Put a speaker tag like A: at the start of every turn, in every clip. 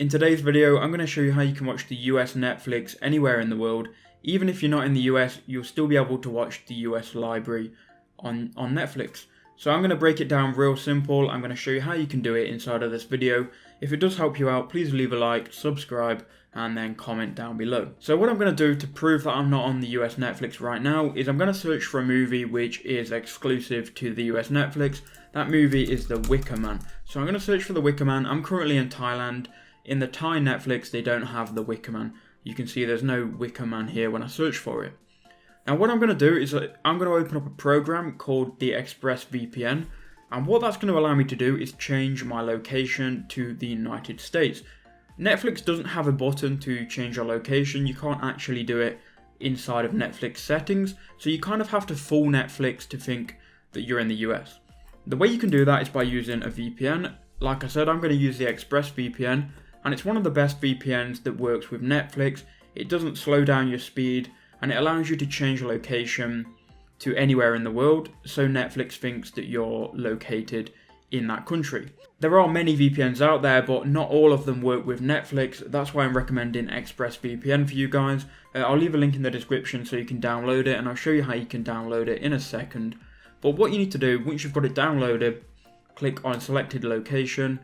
A: In today's video, I'm going to show you how you can watch the US Netflix anywhere in the world. Even if you're not in the US, you'll still be able to watch the US library on Netflix. So I'm going to break it down real simple. I'm going to show you how you can do it inside of this video. If it does help you out, please leave a like, subscribe, and then comment down below. So what I'm going to do to prove that I'm not on the US Netflix right now is I'm going to search for a movie which is exclusive to the US Netflix. That movie is The Wicker Man. So I'm going to search for The Wicker Man. I'm currently in Thailand. In the Thai Netflix, they don't have The Wicker Man. You can see there's no Wicker Man here when I search for it. Now what I'm going to do is I'm going to open up a program called the Express VPN. And what that's going to allow me to do is change my location to the United States. Netflix doesn't have a button to change your location. You can't actually do it inside of Netflix settings. So you kind of have to fool Netflix to think that you're in the US. The way you can do that is by using a VPN. Like I said, I'm going to use the Express VPN. And it's one of the best VPNs that works with Netflix. It doesn't slow down your speed and it allows you to change your location to anywhere in the world, so Netflix thinks that you're located in that country. There are many VPNs out there, but not all of them work with Netflix. That's why I'm recommending Express VPN for you guys. I'll leave a link in the description so you can download it, and I'll show you how you can download it in a second. But what you need to do, once you've got it downloaded, click on selected location,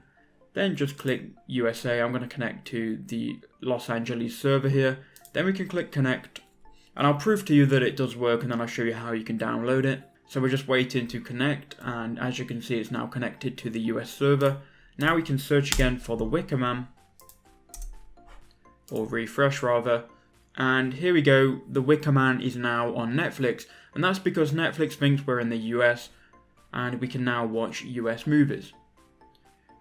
A: then just click USA. I'm going to connect to the Los Angeles server here. Then we can click connect. And I'll prove to you that it does work, and then I'll show you how you can download it. So we're just waiting to connect, and as you can see, it's now connected to the US server. Now we can search again for The Wicker Man, or refresh rather. And here we go, The Wicker Man is now on Netflix. And that's because Netflix thinks we're in the US, and we can now watch US movies.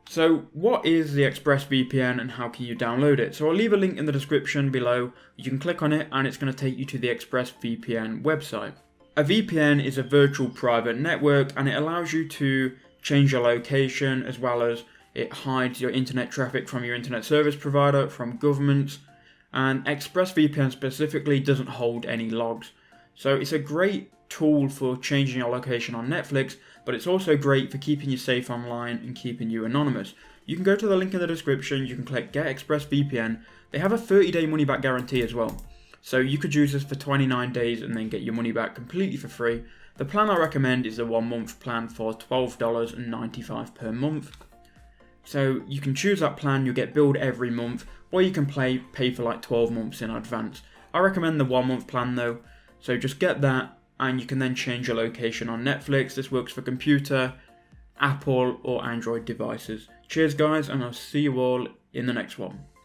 A: So what is the Express VPN and how can you download it? So I'll leave a link in the description below. You can click on it and it's going to take you to the Express VPN website. A VPN is a virtual private network and it allows you to change your location, as well as it hides your internet traffic from your internet service provider, from governments, and ExpressVPN specifically doesn't hold any logs. So it's a great tool for changing your location on Netflix, but it's also great for keeping you safe online and keeping you anonymous. You can go to the link in the description, you can click Get Express VPN. They have a 30-day money-back guarantee as well. So you could use this for 29 days and then get your money back completely for free. The plan I recommend is a 1-month plan for $12.95 per month. So you can choose that plan, you'll get billed every month, or you can pay for like 12 months in advance. I recommend the 1-month plan though, so just get that. And you can then change your location on Netflix. This works for computer, Apple or Android devices. Cheers guys, and I'll see you all in the next one.